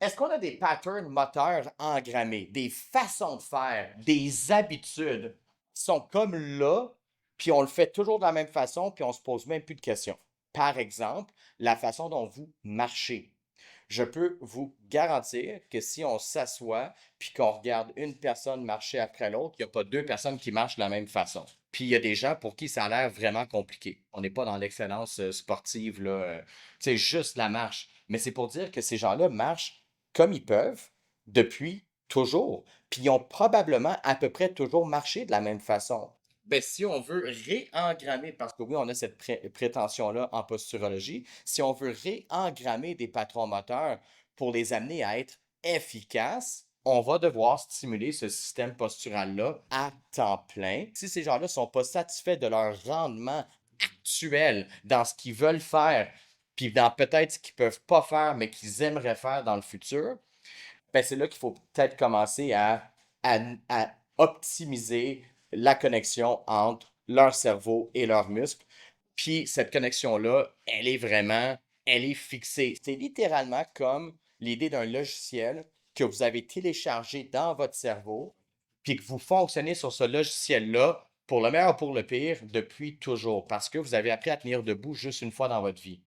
Est-ce qu'on a des patterns moteurs engrammés, des façons de faire, des habitudes qui sont comme là, puis on le fait toujours de la même façon, puis on se pose même plus de questions? Par exemple, la façon dont vous marchez. Je peux vous garantir que si on s'assoit puis qu'on regarde une personne marcher après l'autre, il n'y a pas deux personnes qui marchent de la même façon. Puis il y a des gens pour qui ça a l'air vraiment compliqué. On n'est pas dans l'excellence sportive, là. C'est juste la marche. Mais c'est pour dire que ces gens-là marchent comme ils peuvent depuis toujours. Puis ils ont probablement à peu près toujours marché de la même façon. Ben, si on veut réengrammer, parce que oui, on a cette prétention-là en posturologie, si on veut réengrammer des patrons moteurs pour les amener à être efficaces, on va devoir stimuler ce système postural-là à temps plein. Si ces gens-là ne sont pas satisfaits de leur rendement actuel dans ce qu'ils veulent faire, puis dans peut-être ce qu'ils ne peuvent pas faire, mais qu'ils aimeraient faire dans le futur, ben c'est là qu'il faut peut-être commencer à optimiser la connexion entre leur cerveau et leurs muscles. Puis cette connexion-là, elle est fixée. C'est littéralement comme l'idée d'un logiciel que vous avez téléchargé dans votre cerveau, puis que vous fonctionnez sur ce logiciel-là pour le meilleur ou pour le pire depuis toujours, parce que vous avez appris à tenir debout juste une fois dans votre vie.